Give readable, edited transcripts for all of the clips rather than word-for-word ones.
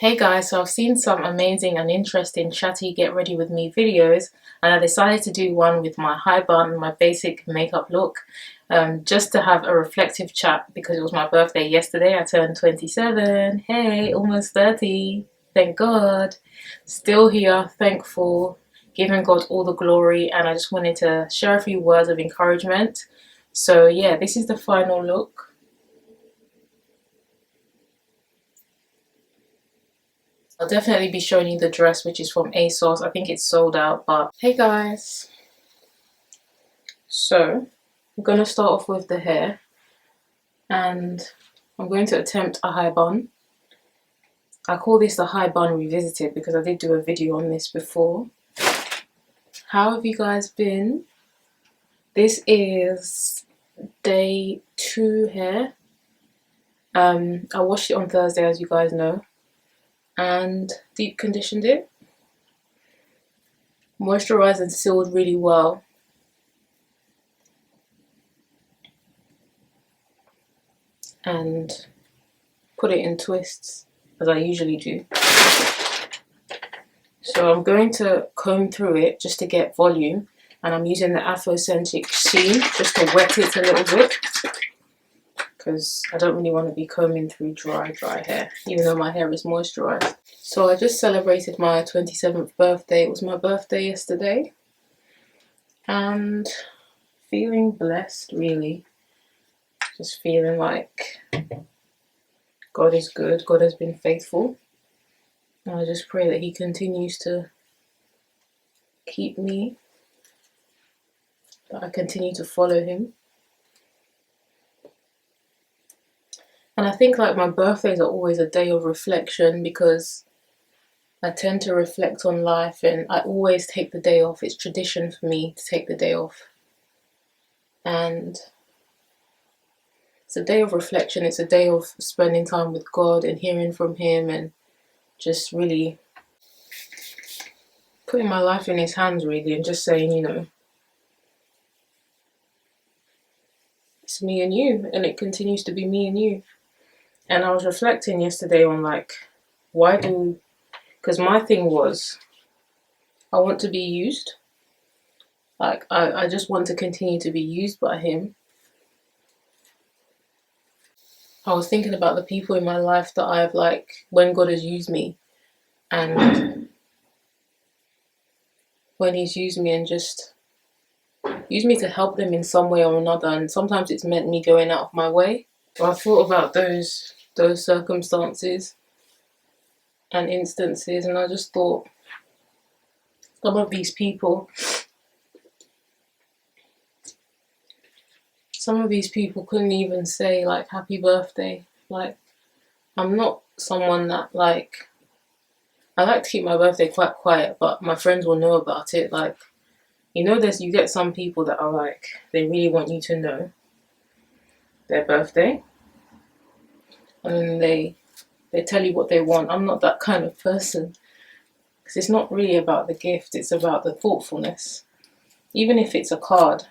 Hey guys, so I've seen some amazing and interesting chatty get ready with me videos, and I decided to do one with my high bun and my basic makeup look, just to have a reflective chat because it was my birthday yesterday. I turned 27. Hey, almost 30. Thank God. Still here, thankful, giving God all the glory, and I just wanted to share a few words of encouragement. So yeah, this is the final look. I'll definitely be showing you the dress, which is from ASOS. I think it's sold out, but hey guys. So I'm going to start off with the hair, and I'm going to attempt a high bun. I call this the high bun revisited because I did do a video on this before. How have you guys been? This is day 2 hair. I washed it on Thursday, as you guys know, and deep conditioned it. Moisturized and sealed really well. And put it in twists as I usually do. So I'm going to comb through it just to get volume, and I'm using the Afrocentric sheen just to wet it a little bit because I don't really want to be combing through dry hair, even though my hair is moisturized. So I just celebrated my 27th birthday. It was my birthday yesterday, and feeling blessed, really. Just feeling like God is good, God has been faithful. And I just pray that He continues to keep me, that I continue to follow Him. And I think like my birthdays are always a day of reflection because I tend to reflect on life, and I always take the day off. It's tradition for me to take the day off. And it's a day of reflection. It's a day of spending time with God and hearing from Him and just really putting my life in His hands, really, and just saying, you know, it's me and you, and it continues to be me and you. And I was reflecting yesterday on like, because my thing was, I want to be used. Like, I just want to continue to be used by Him. I was thinking about the people in my life that I've like, when God has used me, and when He's used me and just used me to help them in some way or another, and sometimes it's meant me going out of my way. So I thought about those circumstances and instances, and I just thought, some of these people couldn't even say like happy birthday. Like, I'm not someone that like, I like to keep my birthday quite quiet, but my friends will know about it. Like, you know, you get some people that are like, they really want you to know their birthday, and they tell you what they want. I'm not that kind of person, because it's not really about the gift, it's about the thoughtfulness. Even if it's a card,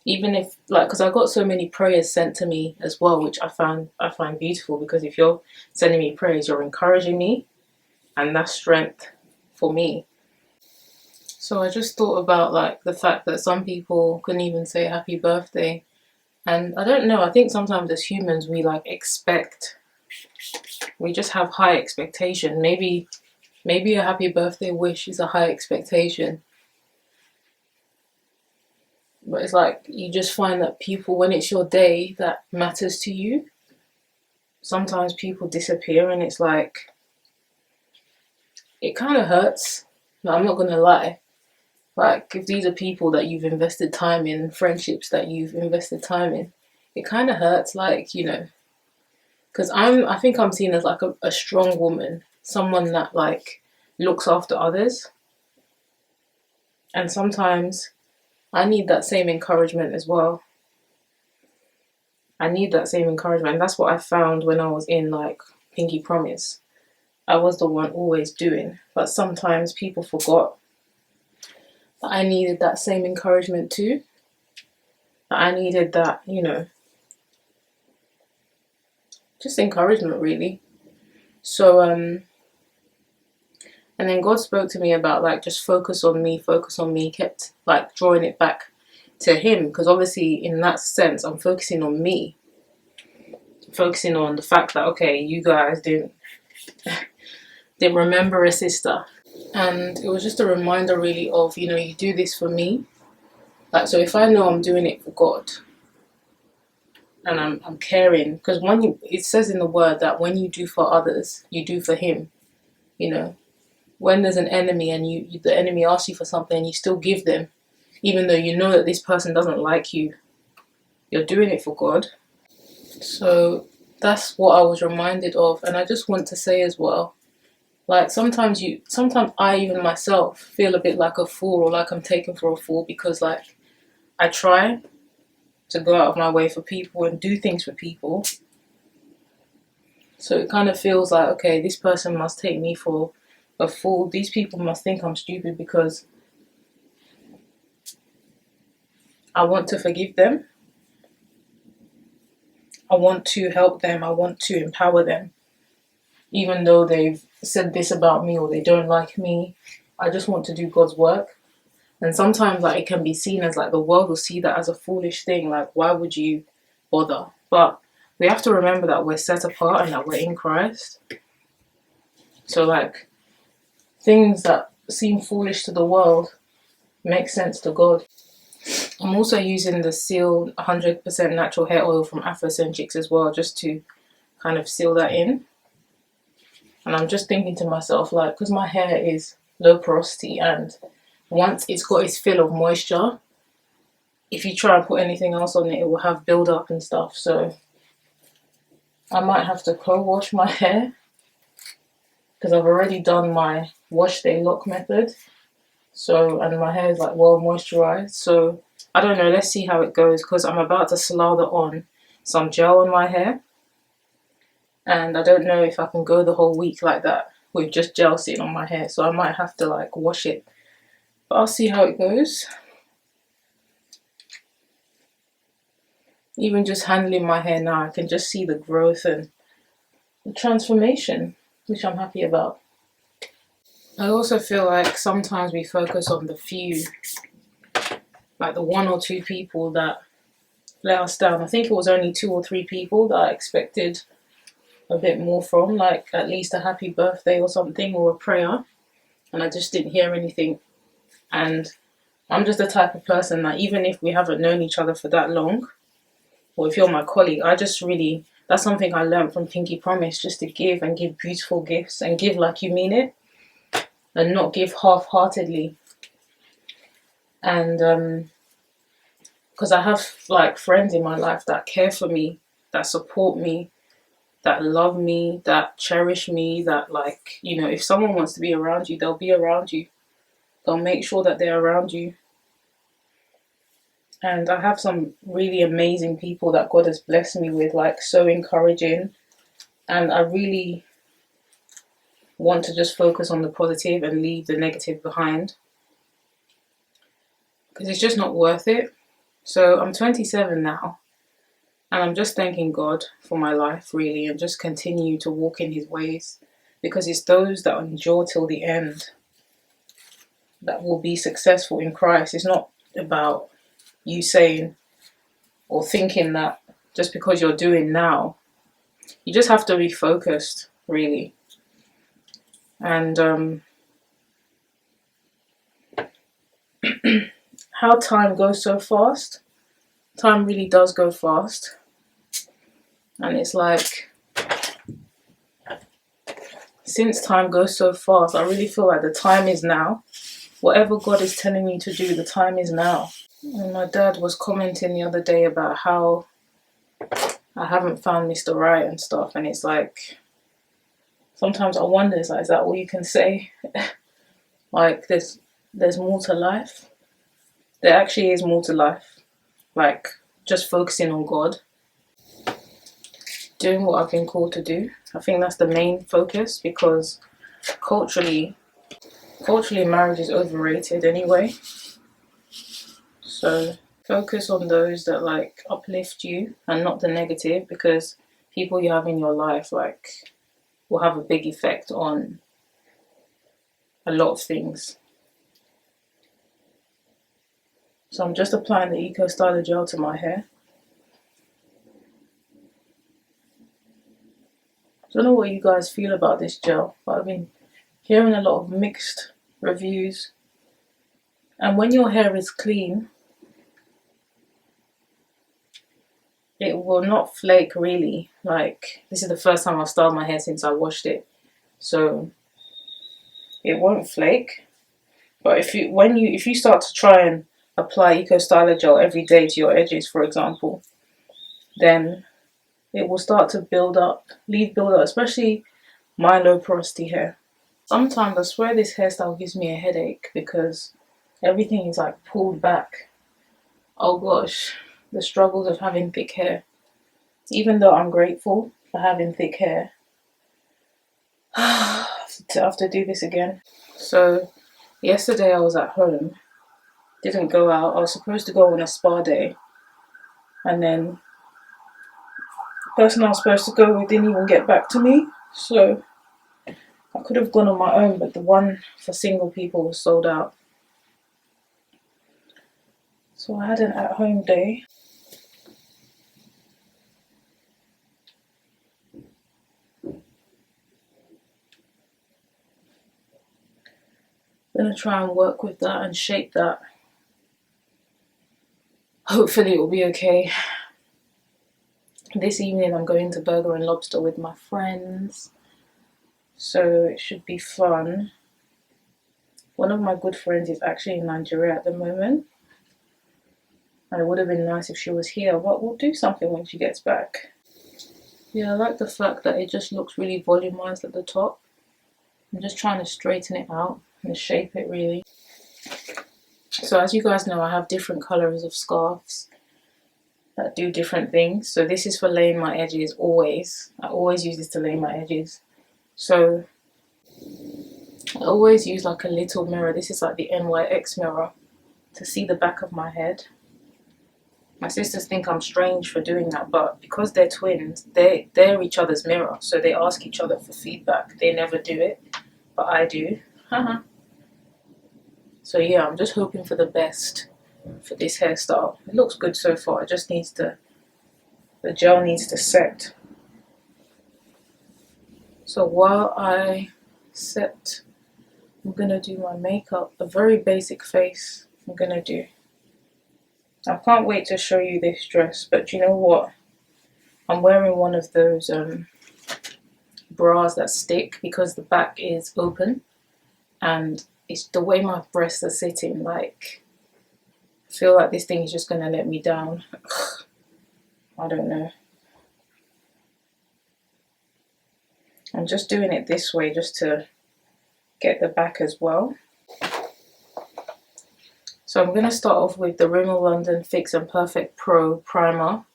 even if like, because I got so many prayers sent to me as well, which I find beautiful, because if you're sending me prayers, you're encouraging me, and that's strength for me. So I just thought about like the fact that some people couldn't even say happy birthday. And I don't know, I think sometimes as humans we like we just have high expectation. Maybe a happy birthday wish is a high expectation. But it's like, you just find that people, when it's your day that matters to you, sometimes people disappear, and it's like, it kind of hurts. Like, I'm not gonna lie. Like, if these are people that you've invested time in, friendships that you've invested time in, it kind of hurts, like, you know, because I think I'm seen as like a strong woman, someone that like looks after others, and sometimes I need that same encouragement as well. I need that same encouragement. That's what I found when I was in like Pinky Promise. I was the one always doing, but sometimes people forgot that I needed that same encouragement too. That I needed that, you know, just encouragement really. So and then God spoke to me about like just focus on me, focus on me. Kept like drawing it back to Him, because obviously in that sense I'm focusing on me, focusing on the fact that okay, you guys didn't remember a sister. And it was just a reminder really of, you know, you do this for me. Like, so if I know I'm doing it for God and I'm caring, because it says in the word that when you do for others, you do for Him. You know, when there's an enemy and the enemy asks you for something and you still give them, even though you know that this person doesn't like you, you're doing it for God. So that's what I was reminded of. And I just want to say as well, like sometimes I even myself feel a bit like a fool, or like I'm taken for a fool, because like I try to go out of my way for people and do things for people. So it kind of feels like, okay, this person must take me for a fool. These people must think I'm stupid because I want to forgive them. I want to help them. I want to empower them. Even though they've said this about me or they don't like me, I just want to do God's work. And sometimes like it can be seen as like the world will see that as a foolish thing. Like, why would you bother? But we have to remember that we're set apart and that we're in Christ. So like things that seem foolish to the world make sense to God. I'm also using the Seal 100% natural hair oil from Afrocentrics as well, just to kind of seal that in. And I'm just thinking to myself, like, because my hair is low porosity, and once it's got its fill of moisture, if you try and put anything else on it, it will have build up and stuff. So I might have to co-wash my hair, because I've already done my wash day lock method. So, and my hair is like well moisturized. So I don't know, let's see how it goes, because I'm about to slather on some gel on my hair. And I don't know if I can go the whole week like that with just gel sitting on my hair. So I might have to like wash it. But I'll see how it goes. Even just handling my hair now, I can just see the growth and the transformation, which I'm happy about. I also feel like sometimes we focus on the few, like the one or two people that let us down. I think it was only 2 or 3 people that I expected a bit more from, like at least a happy birthday or something, or a prayer, and I just didn't hear anything. And I'm just the type of person that even if we haven't known each other for that long, or if you're my colleague, I just really, that's something I learned from Pinky Promise, just to give and give beautiful gifts and give like you mean it, and not give half-heartedly. And because I have like friends in my life that care for me, that support me, that love me, that cherish me, that like, you know, if someone wants to be around you, they'll be around you. They'll make sure that they're around you. And I have some really amazing people that God has blessed me with, like so encouraging. And I really want to just focus on the positive and leave the negative behind, because it's just not worth it. So I'm 27 now, and I'm just thanking God for my life, really, and just continue to walk in His ways, because it's those that endure till the end that will be successful in Christ. It's not about you saying or thinking that just because you're doing now, you just have to be focused, really. And how time goes so fast. Time really does go fast. And it's like, since time goes so fast, I really feel like the time is now. Whatever God is telling you to do, the time is now. And my dad was commenting the other day about how I haven't found Mr. Right and stuff. And it's like, sometimes I wonder, is that all you can say? Like, there's more to life. There actually is more to life. Like, just focusing on God. Doing what I've been called to do. I think that's the main focus, because culturally marriage is overrated anyway. So focus on those that like uplift you and not the negative, because people you have in your life, like, will have a big effect on a lot of things. So I'm just applying the Eco Styler gel to my hair. I don't know what you guys feel about this gel, but I've been hearing a lot of mixed reviews. And when your hair is clean, it will not flake really. Like, this is the first time I've styled my hair since I washed it, so it won't flake. But if you start to try and apply Eco Styler gel every day to your edges, for example, then it will start to build up, especially my low porosity hair. Sometimes I swear this hairstyle gives me a headache because everything is like pulled back. Oh gosh, the struggles of having thick hair. Even though I'm grateful for having thick hair, I have to do this again. So yesterday I was at home, didn't go out. I was supposed to go on a spa day, and then the person I was supposed to go with didn't even get back to me. So I could have gone on my own, but the one for single people was sold out. So I had an at-home day. I'm gonna try and work with that and shape that. Hopefully it will be okay. This evening I'm going to Burger and Lobster with my friends, so it should be fun. One of my good friends is actually in Nigeria at the moment, and it would have been nice if she was here, but we'll do something when she gets back. Yeah, I like the fact that it just looks really volumized at the top. I'm just trying to straighten it out and shape it really. So as you guys know, I have different colors of scarves that do different things. So this is for laying my edges always. I always use this to lay my edges. So I always use like a little mirror. This is like the NYX mirror to see the back of my head. My sisters think I'm strange for doing that, but because they're twins, they're each other's mirror. So they ask each other for feedback. They never do it, but I do. So yeah, I'm just hoping for the best for this hairstyle. It looks good so far. It just needs to, the gel needs to set. So while I set, I'm gonna do my makeup. A very basic face I'm gonna do. I can't wait to show you this dress, but you know what? I'm wearing one of those bras that stick because the back is open, and it's the way my breasts are sitting, like, I feel like this thing is just gonna let me down. I don't know. I'm just doing it this way just to get the back as well. So I'm going to start off with the Rimmel London Fix and Perfect Pro Primer.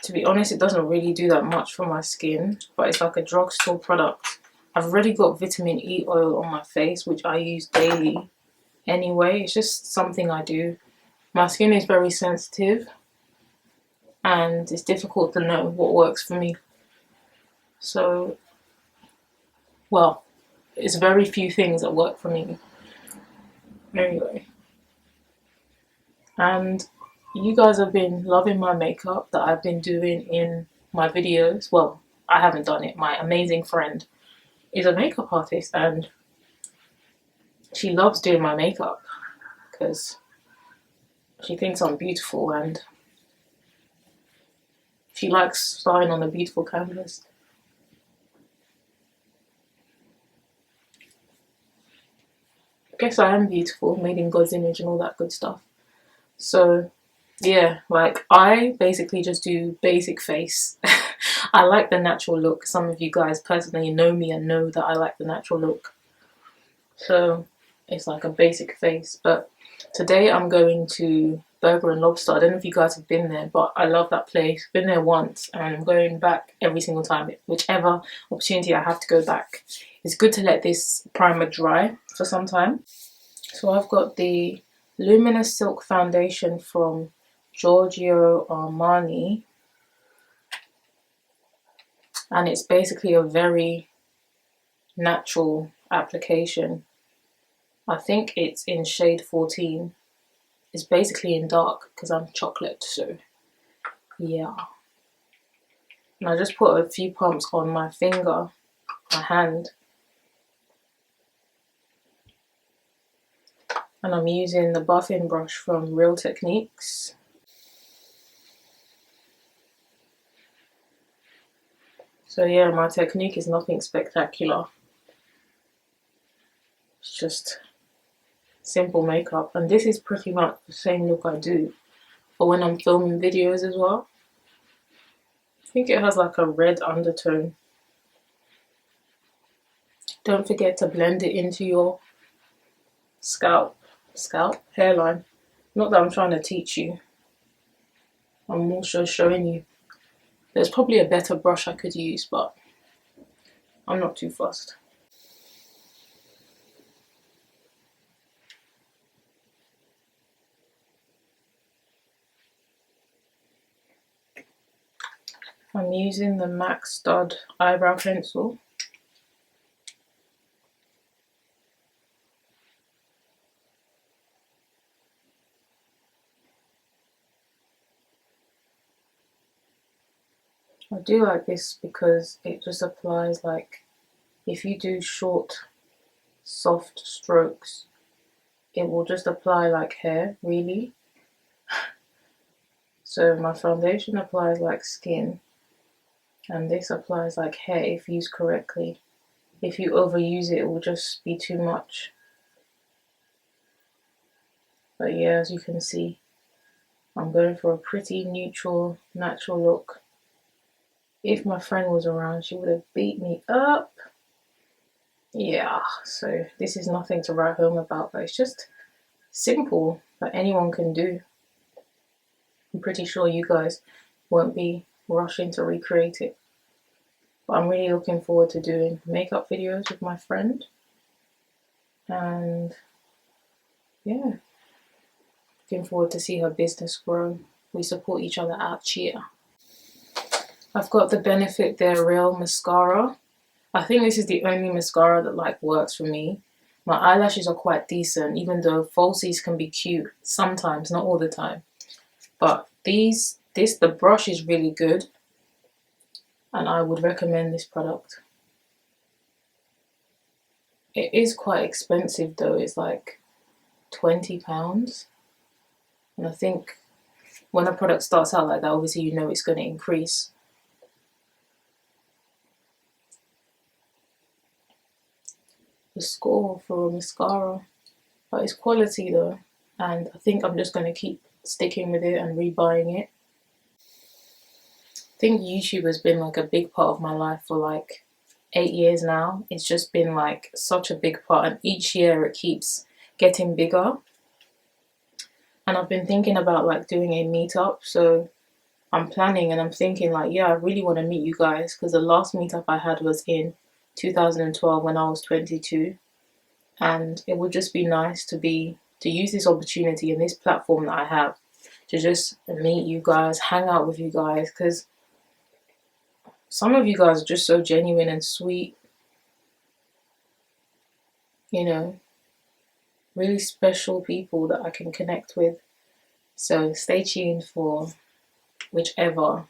To be honest, it doesn't really do that much for my skin, but it's like a drugstore product. I've already got vitamin E oil on my face, which I use daily anyway. It's just something I do. My skin is very sensitive, and it's difficult to know what works for me. So, well, it's very few things that work for me. Anyway. And you guys have been loving my makeup that I've been doing in my videos. Well, I haven't done it. My amazing friend is a makeup artist, and she loves doing my makeup because she thinks I'm beautiful and she likes starring on a beautiful canvas. I guess I am beautiful, made in God's image and all that good stuff. So yeah, like, I basically just do basic face. I like the natural look. Some of you guys personally know me and know that I like the natural look. So it's like a basic face. But today I'm going to Burger and Lobster. I don't know if you guys have been there, but I love that place. Been there once and I'm going back every single time. Whichever opportunity I have to go back. It's good to let this primer dry for some time. So I've got the Luminous Silk Foundation from Giorgio Armani. and it's basically a very natural application. I think it's in shade 14. It's basically in dark because I'm chocolate, so yeah. And I just put a few pumps on my finger, my hand, and I'm using the buffing brush from Real Techniques. So yeah, my technique is nothing spectacular. It's just simple makeup, and this is pretty much the same look I do for when I'm filming videos as well. I think it has like a red undertone. Don't forget to blend it into your scalp, hairline. Not that I'm trying to teach you, I'm more so showing you. There's probably a better brush I could use, but I'm not too fussed. I'm using the MAC Stud eyebrow pencil. I do like this because it just applies, like, if you do short, soft strokes, it will just apply like hair, really. So my foundation applies like skin, and this applies like hair if used correctly. If you overuse it, it will just be too much. But yeah, as you can see, I'm going for a pretty neutral, natural look. If my friend was around, she would have beat me up. Yeah, so this is nothing to write home about, but it's just simple that anyone can do. I'm pretty sure you guys won't be rushing to recreate it. But I'm really looking forward to doing makeup videos with my friend. And yeah, looking forward to see her business grow. We support each other out here. I've got the Benefit Their Real mascara. I think this is the only mascara that like works for me. My eyelashes are quite decent, even though falsies can be cute sometimes, not all the time. But the brush is really good, and I would recommend this product. It is quite expensive though, it's like £20. And I think when a product starts out like that, obviously you know it's going to increase. The score for a mascara, but it's quality though, and I think I'm just going to keep sticking with it and rebuying it. I think YouTube has been like a big part of my life for like 8 years now. It's just been like such a big part, and each year it keeps getting bigger. And I've been thinking about like doing a meetup, so I'm planning and I'm thinking like, yeah, I really want to meet you guys, because the last meetup I had was in 2012 when I was 22, and it would just be nice to use this opportunity and this platform that I have to just meet you guys, hang out with you guys, because some of you guys are just so genuine and sweet, you know, really special people that I can connect with. So stay tuned for whichever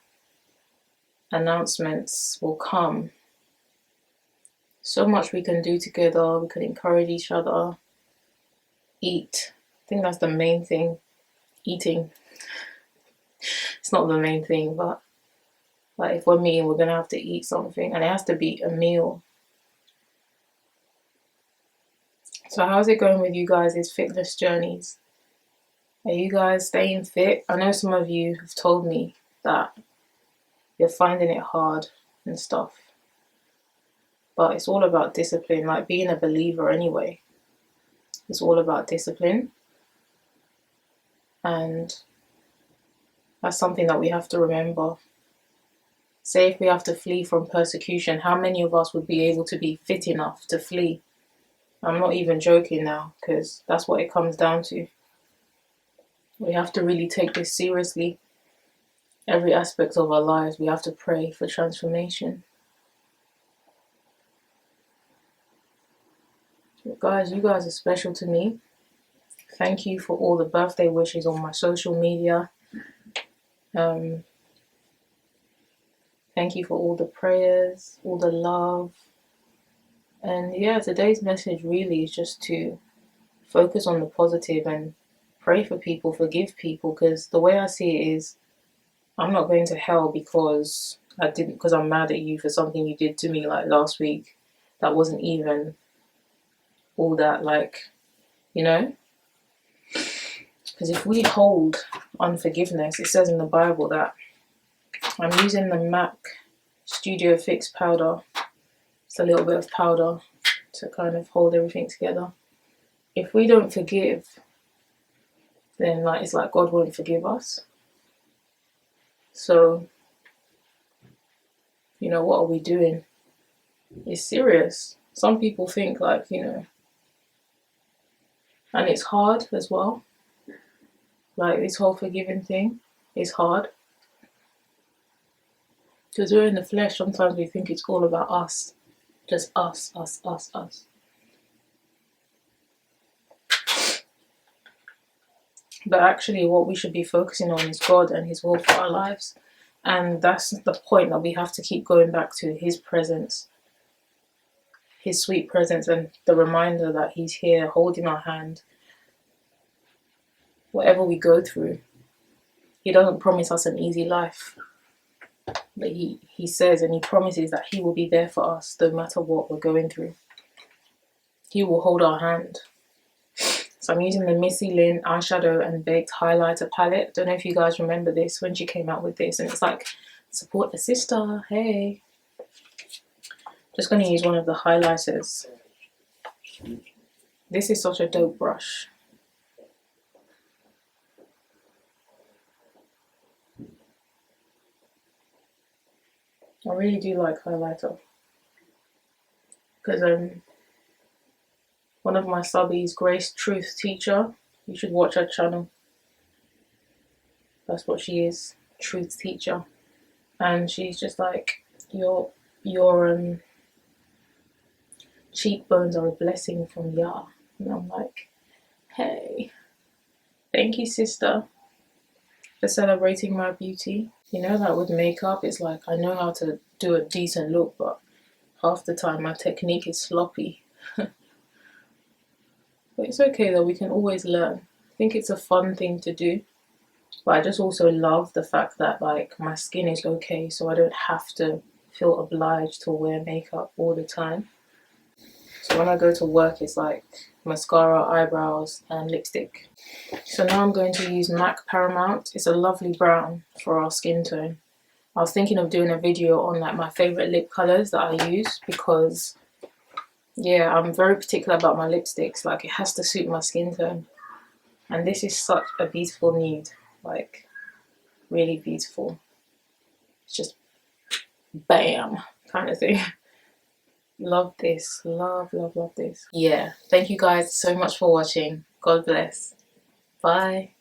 announcements will come. So much we can do together. We can encourage each other, eat. I think that's the main thing. Eating. It's not the main thing, but like if we're meeting, we're gonna have to eat something, and it has to be a meal. So how's it going with you guys' fitness journeys? Are you guys staying fit? I know some of you have told me that you're finding it hard and stuff, but it's all about discipline. Like being a believer anyway, it's all about discipline, and that's something that we have to remember. Say if we have to flee from persecution, how many of us would be able to be fit enough to flee? I'm not even joking now, because that's what it comes down to. We have to really take this seriously. Every aspect of our lives, we have to pray for transformation. Guys, you guys are special to me. Thank you for all the birthday wishes on my social media. Thank you for all the prayers, all the love. And yeah, today's message really is just to focus on the positive and pray for people, forgive people, because the way I see it is I'm not going to hell because I'm mad at you for something you did to me like last week that wasn't even all that, like, you know? Because if we hold unforgiveness, it says in the Bible that I'm using the MAC Studio Fix powder. It's a little bit of powder to kind of hold everything together. If we don't forgive, then like it's like God won't forgive us. So, you know, what are we doing? It's serious. Some people think like, you know, and it's hard as well. Like this whole forgiving thing is hard. Because we're in the flesh, sometimes we think it's all about us. Just us, us, us, us. But actually what we should be focusing on is God and His will for our lives. And that's the point that we have to keep going back to, His presence. His sweet presence and the reminder that He's here holding our hand. Whatever we go through, He doesn't promise us an easy life. But he says and He promises that He will be there for us no matter what we're going through. He will hold our hand. So I'm using the Missy Lynn eyeshadow and baked highlighter palette. Don't know if you guys remember this when she came out with this. And it's like, support the sister, hey. Just going to use one of the highlighters. This is such a dope brush. I really do like highlighter. Because one of my subbies, Grace Truth Teacher, you should watch her channel. That's what she is, Truth Teacher. And she's just like, your cheekbones are a blessing from Yah. And I'm like, hey, thank you, sister, for celebrating my beauty. You know, like with makeup, it's like I know how to do a decent look, but half the time my technique is sloppy. But it's okay though, we can always learn. I think it's a fun thing to do. But I just also love the fact that like my skin is okay, so I don't have to feel obliged to wear makeup all the time. So when I go to work, it's like mascara, eyebrows, and lipstick. So now I'm going to use MAC Paramount. It's a lovely brown for our skin tone. I was thinking of doing a video on like my favorite lip colors that I use because, yeah, I'm very particular about my lipsticks. Like it has to suit my skin tone. And this is such a beautiful nude, like really beautiful. It's just bam kind of thing. Love this, love, love, love this. Yeah, thank you guys so much for watching. God bless. Bye.